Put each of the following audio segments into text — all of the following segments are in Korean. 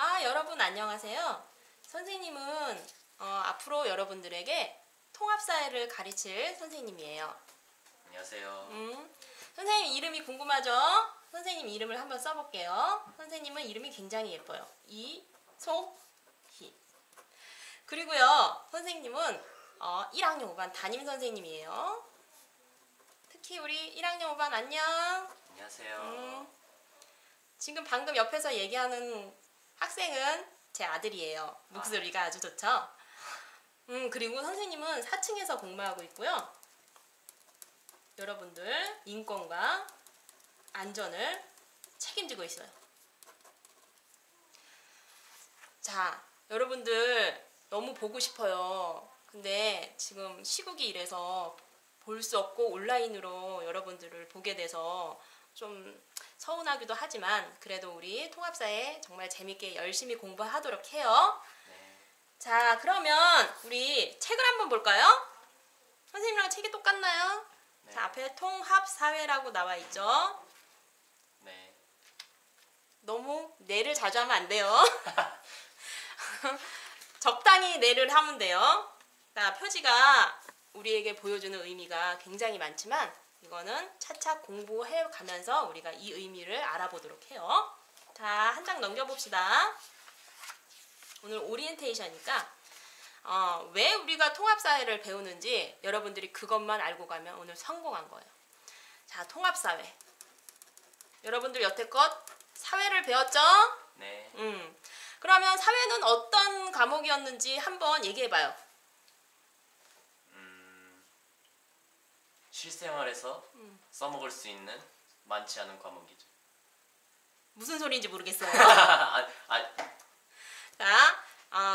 여러분 안녕하세요. 선생님은 앞으로 여러분들에게 통합사회를 가르칠 선생님이에요. 안녕하세요. 선생님 이름이 궁금하죠? 선생님 이름을 한번 써볼게요. 선생님은 이름이 굉장히 예뻐요. 이소희. 그리고요, 선생님은 1학년 5반 담임 선생님이에요. 특히 우리 1학년 5반 안녕. 안녕하세요. 지금 방금 옆에서 얘기하는 학생은 제 아들이에요. 목소리가 아주 좋죠? 그리고 선생님은 4층에서 공부하고 있고요. 여러분들 인권과 안전을 책임지고 있어요. 자, 여러분들 너무 보고 싶어요. 근데 지금 시국이 이래서 볼 수 없고 온라인으로 여러분들을 보게 돼서 좀 서운하기도 하지만 그래도 우리 통합사회 정말 재밌게 열심히 공부하도록 해요. 네. 자, 그러면 우리 책을 한번 볼까요? 선생님이랑 책이 똑같나요? 네. 자, 앞에 통합사회라고 나와 있죠? 네. 너무 내를 자주 하면 안 돼요. 적당히 내를 하면 돼요. 자, 표지가 우리에게 보여주는 의미가 굉장히 많지만 이거는 차차 공부해 가면서 우리가 이 의미를 알아보도록 해요. 자, 한 장 넘겨봅시다. 오늘 오리엔테이션이니까 왜 우리가 통합사회를 배우는지 여러분들이 그것만 알고 가면 오늘 성공한 거예요. 자, 통합사회. 여러분들 여태껏 사회를 배웠죠? 네. 그러면 사회는 어떤 과목이었는지 한번 얘기해봐요. 실생활에서 써먹을 수 있는 많지 않은 과목이죠. 무슨 소리인지 모르겠어요. 아, 자,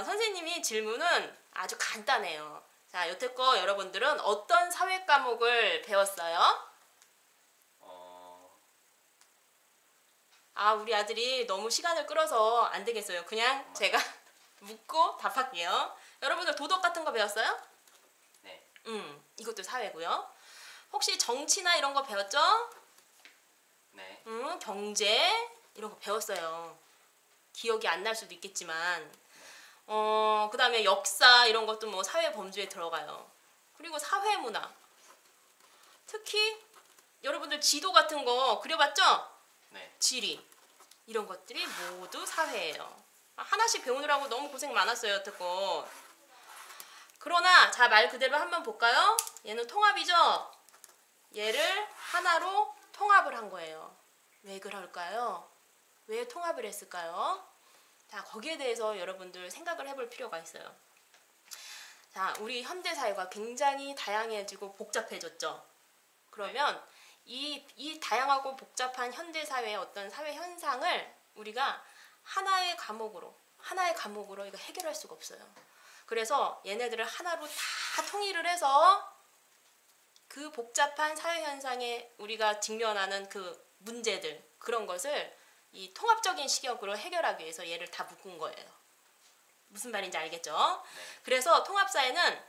선생님이 질문은 아주 간단해요. 자, 여태껏 여러분들은 어떤 사회 과목을 배웠어요? 우리 아들이 너무 시간을 끌어서 안 되겠어요. 그냥 제가 묻고 답할게요. 여러분들 도덕 같은 거 배웠어요? 네. 이것도 사회고요. 혹시 정치나 이런 거 배웠죠? 네. 경제 이런 거 배웠어요. 기억이 안 날 수도 있겠지만 그 다음에 역사 이런 것도 뭐 사회 범주에 들어가요. 그리고 사회문화. 특히 여러분들 지도 같은 거 그려봤죠? 네. 지리 이런 것들이 모두 사회예요. 하나씩 배우느라고 너무 고생 많았어요, 여태껏. 그러나 자, 말 그대로 한번 볼까요? 얘는 통합이죠? 얘를 하나로 통합을 한 거예요. 왜 그럴까요? 왜 통합을 했을까요? 자, 거기에 대해서 여러분들 생각을 해볼 필요가 있어요. 자, 우리 현대사회가 굉장히 다양해지고 복잡해졌죠? 그러면 이 다양하고 복잡한 현대사회의 어떤 사회 현상을 우리가 하나의 과목으로 이거 해결할 수가 없어요. 그래서 얘네들을 하나로 다 통일을 해서 그 복잡한 사회 현상에 우리가 직면하는 그 문제들, 그런 것을 이 통합적인 시각으로 해결하기 위해서 얘를 다 묶은 거예요. 무슨 말인지 알겠죠? 네. 그래서 통합사회는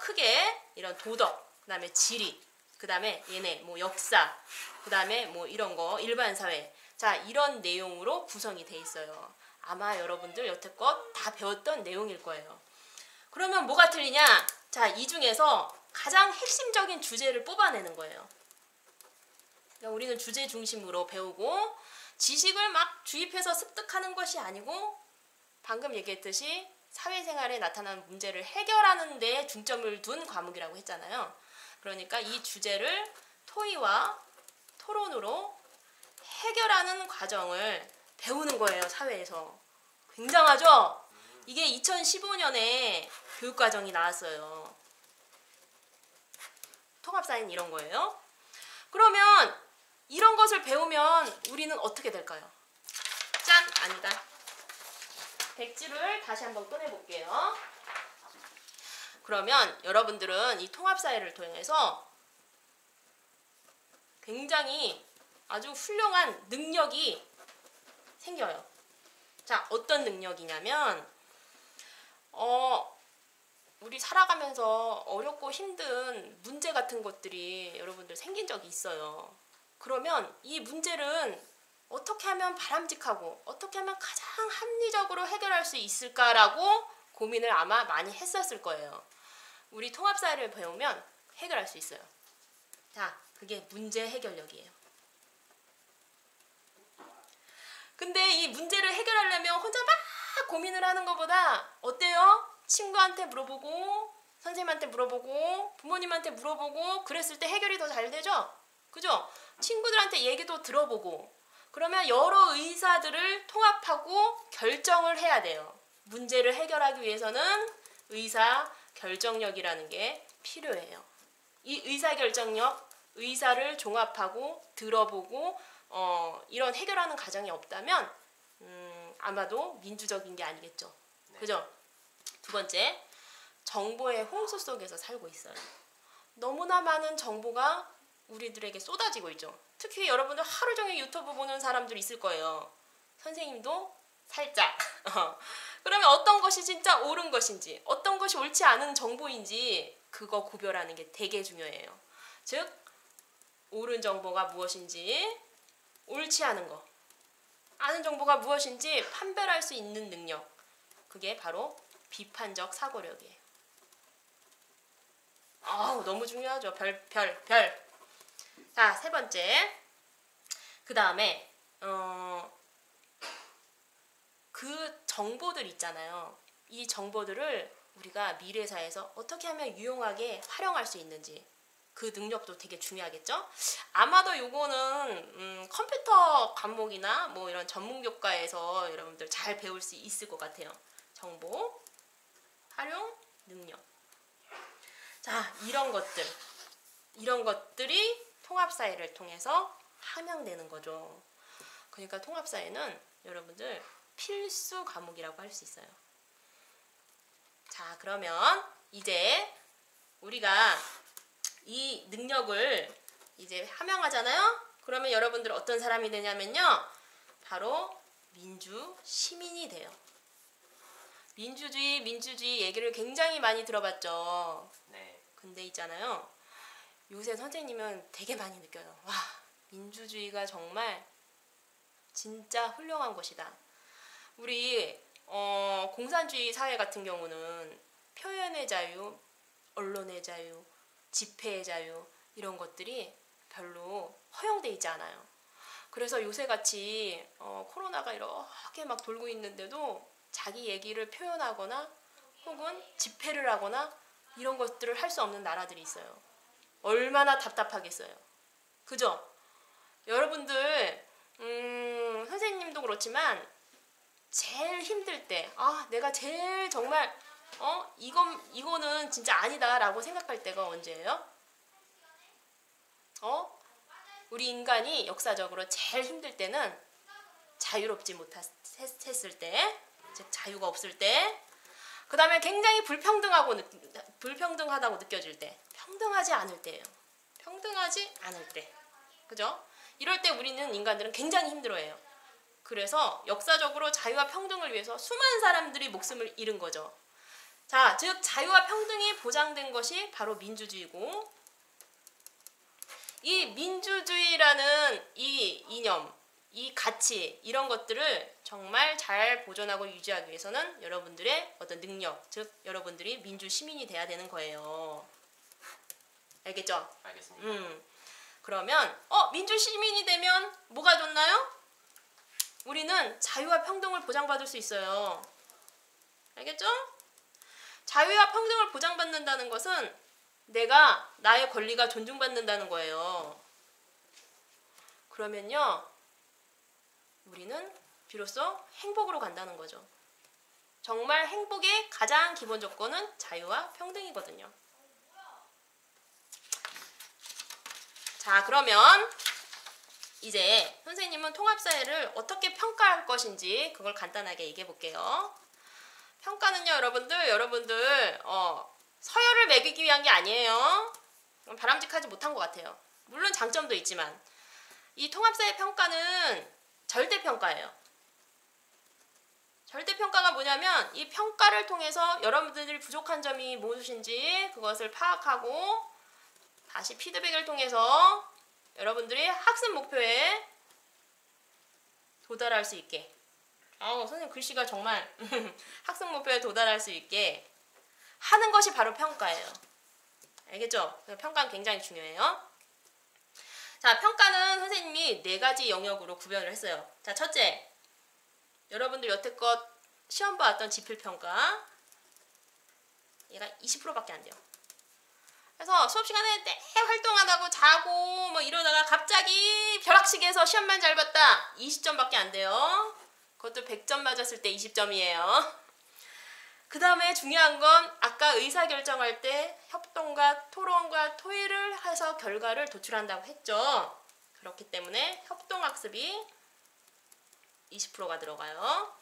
크게 이런 도덕, 그 다음에 지리, 그 다음에 얘네 뭐 역사, 그 다음에 뭐 이런 거 일반 사회, 자, 이런 내용으로 구성이 돼 있어요. 아마 여러분들 여태껏 다 배웠던 내용일 거예요. 그러면 뭐가 틀리냐? 자, 이 중에서 가장 핵심적인 주제를 뽑아내는 거예요. 그러니까 우리는 주제 중심으로 배우고 지식을 막 주입해서 습득하는 것이 아니고 방금 얘기했듯이 사회생활에 나타나는 문제를 해결하는 데 중점을 둔 과목이라고 했잖아요. 그러니까 이 주제를 토의와 토론으로 해결하는 과정을 배우는 거예요, 사회에서. 굉장하죠? 이게 2015년에 교육과정이 나왔어요. 통합사회는 이런 거예요. 그러면 이런 것을 배우면 우리는 어떻게 될까요? 짠! 아니다. 백지를 다시 한번 꺼내볼게요. 그러면 여러분들은 이 통합사회를 통해서 굉장히 아주 훌륭한 능력이 생겨요. 자, 어떤 능력이냐면 우리 살아가면서 어렵고 힘든 문제 같은 것들이 여러분들 생긴 적이 있어요. 그러면 이 문제는 어떻게 하면 바람직하고 어떻게 하면 가장 합리적으로 해결할 수 있을까라고 고민을 아마 많이 했었을 거예요. 우리 통합사회를 배우면 해결할 수 있어요. 자, 그게 문제 해결력이에요. 근데 이 문제를 해결하려면 혼자 막 고민을 하는 것보다 어때요? 친구한테 물어보고 선생님한테 물어보고 부모님한테 물어보고 그랬을 때 해결이 더 잘 되죠? 그죠? 친구들한테 얘기도 들어보고 그러면 여러 의사들을 통합하고 결정을 해야 돼요. 문제를 해결하기 위해서는 의사 결정력이라는 게 필요해요. 이 의사 결정력, 의사를 종합하고 들어보고 이런 해결하는 과정이 없다면 아마도 민주적인 게 아니겠죠. 네. 그죠? 두 번째, 정보의 홍수 속에서 살고 있어요. 너무나 많은 정보가 우리들에게 쏟아지고 있죠. 특히 여러분들 하루 종일 유튜브 보는 사람들 있을 거예요. 선생님도 살짝. 그러면 어떤 것이 진짜 옳은 것인지 어떤 것이 옳지 않은 정보인지 그거 구별하는 게 되게 중요해요. 즉 옳은 정보가 무엇인지 옳지 않은 거 아는 정보가 무엇인지 판별할 수 있는 능력 그게 바로 비판적 사고력이에요. 너무 중요하죠. 별. 자, 세 번째. 그 다음에 그 정보들 있잖아요. 이 정보들을 우리가 미래사에서 어떻게 하면 유용하게 활용할 수 있는지 그 능력도 되게 중요하겠죠? 아마도 요거는 컴퓨터 과목이나 뭐 이런 전문 교과에서 여러분들 잘 배울 수 있을 것 같아요. 정보 활용 능력. 자, 이런 것들이 통합사회를 통해서 함양되는 거죠. 그러니까 통합사회는 여러분들 필수 과목이라고 할 수 있어요. 자, 그러면 이제 우리가 이 능력을 이제 함양하잖아요. 그러면 여러분들 어떤 사람이 되냐면요. 바로 민주 시민이 돼요. 민주주의 얘기를 굉장히 많이 들어봤죠. 네. 근데 있잖아요. 요새 선생님은 되게 많이 느껴요. 와, 민주주의가 정말 진짜 훌륭한 것이다. 우리 공산주의 사회 같은 경우는 표현의 자유, 언론의 자유, 집회의 자유 이런 것들이 별로 허용돼 있지 않아요. 그래서 요새같이 코로나가 이렇게 막 돌고 있는데도 자기 얘기를 표현하거나 혹은 집회를 하거나 이런 것들을 할 수 없는 나라들이 있어요. 얼마나 답답하겠어요. 그죠? 여러분들 선생님도 그렇지만 제일 힘들 때 내가 제일 정말 이거는 진짜 아니다라고 생각할 때가 언제예요? 우리 인간이 역사적으로 제일 힘들 때는 자유롭지 못했을 때, 즉 자유가 없을 때, 그 다음에 굉장히 불평등하다고 느껴질 때, 평등하지 않을 때예요. 평등하지 않을 때, 그죠? 이럴 때 우리는 인간들은 굉장히 힘들어해요. 그래서 역사적으로 자유와 평등을 위해서 수많은 사람들이 목숨을 잃은 거죠. 자, 즉 자유와 평등이 보장된 것이 바로 민주주의고, 이 민주주의라는 이 이념, 이 가치, 이런 것들을 정말 잘 보존하고 유지하기 위해서는 여러분들의 어떤 능력, 즉 여러분들이 민주 시민이 돼야 되는 거예요. 알겠죠? 알겠습니다. 그러면 민주 시민이 되면 뭐가 좋나요? 우리는 자유와 평등을 보장받을 수 있어요. 알겠죠? 자유와 평등을 보장받는다는 것은 나의 권리가 존중받는다는 거예요. 그러면요, 우리는 비로소 행복으로 간다는 거죠. 정말 행복의 가장 기본 조건은 자유와 평등이거든요. 자, 그러면 이제 선생님은 통합사회를 어떻게 평가할 것인지 그걸 간단하게 얘기해 볼게요. 평가는요, 여러분들 서열을 매기기 위한 게 아니에요. 바람직하지 못한 것 같아요. 물론 장점도 있지만 이 통합사회 평가는 절대평가예요. 절대평가가 뭐냐면 이 평가를 통해서 여러분들이 부족한 점이 무엇인지 그것을 파악하고 다시 피드백을 통해서 여러분들이 학습 목표에 도달할 수 있게. 선생님 글씨가 정말 학습 목표에 도달할 수 있게 하는 것이 바로 평가예요. 알겠죠? 평가는 굉장히 중요해요. 자, 평가는 선생님이 4가지 영역으로 구별을 했어요. 자, 첫째, 여러분들 여태껏 시험 봐왔던 지필평가. 얘가 20%밖에 안 돼요. 그래서 수업 시간에 때 활동하다고 자고 뭐 이러다가 갑자기 벼락치기해서 시험만 잘 봤다. 20점밖에 안 돼요. 그것도 100점 맞았을 때 20점이에요. 그 다음에 중요한 건 아까 의사결정할 때 협동과 토론과 토의를 해서 결과를 도출한다고 했죠. 그렇기 때문에 협동학습이 20%가 들어가요.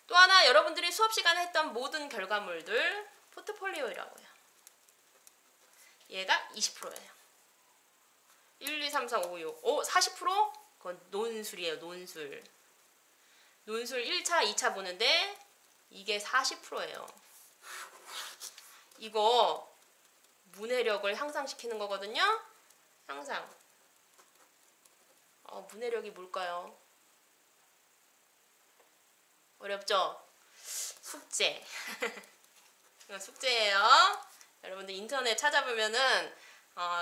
또 하나 여러분들이 수업 시간에 했던 모든 결과물들 포트폴리오라고 해요. 얘가 20%예요. 1, 2, 3, 4, 5, 6. 40%? 그건 논술이에요. 논술 1차, 2차 보는데 이게 40%예요. 이거 문해력을 향상시키는 거거든요. 향상. 문해력이 뭘까요? 어렵죠? 숙제. 이건 숙제예요. 여러분들 인터넷 찾아보면은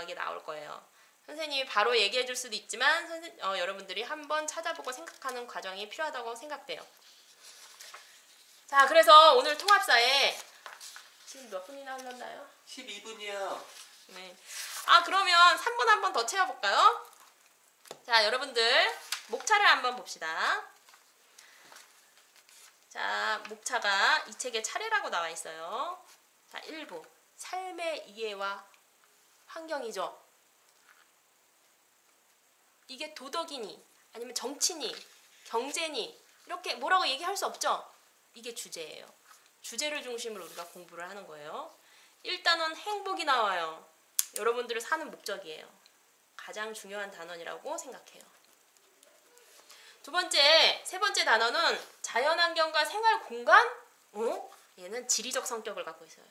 이게 나올 거예요. 선생님이 바로 얘기해 줄 수도 있지만 여러분들이 한번 찾아보고 생각하는 과정이 필요하다고 생각돼요. 자, 그래서 오늘 통합사에 지금 몇 분이나 흘렀나요? 12분이요. 네. 그러면 3분 한 번 더 채워볼까요? 자, 여러분들 목차를 한번 봅시다. 자, 목차가 이 책에 차례라고 나와 있어요. 자, 1부 삶의 이해와 환경이죠. 이게 도덕이니 아니면 정치니 경제니 이렇게 뭐라고 얘기할 수 없죠. 이게 주제예요. 주제를 중심으로 우리가 공부를 하는 거예요. 1단원 행복이 나와요. 여러분들을 사는 목적이에요. 가장 중요한 단원이라고 생각해요. 세 번째 단원은 자연환경과 생활공간? 얘는 지리적 성격을 갖고 있어요.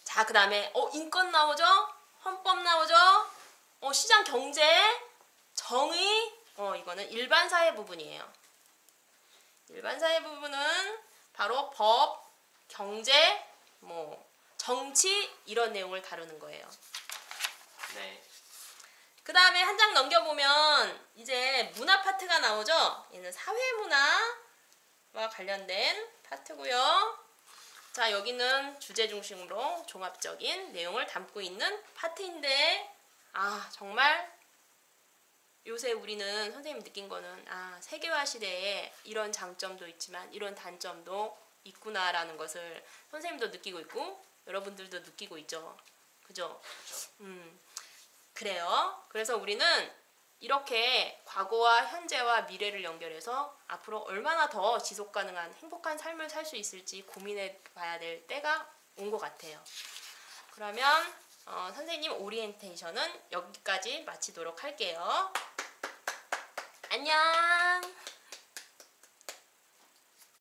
자, 그 다음에 인권 나오죠? 헌법 나오죠? 시장 경제, 정의, 이거는 일반사회 부분이에요. 일반사회 부분은 바로 법, 경제, 정치 이런 내용을 다루는 거예요. 네. 그 다음에 한 장 넘겨보면 이제 문화 파트가 나오죠? 얘는 사회문화와 관련된 파트고요. 자, 여기는 주제 중심으로 종합적인 내용을 담고 있는 파트인데 정말 요새 우리는 선생님 느낀 거는 세계화 시대에 이런 장점도 있지만 이런 단점도 있구나라는 것을 선생님도 느끼고 있고 여러분들도 느끼고 있죠. 그죠? 그래요. 그래서 우리는 이렇게 과거와 현재와 미래를 연결해서 앞으로 얼마나 더 지속 가능한 행복한 삶을 살 수 있을지 고민해 봐야 될 때가 온 것 같아요. 그러면 선생님 오리엔테이션은 여기까지 마치도록 할게요. 안녕.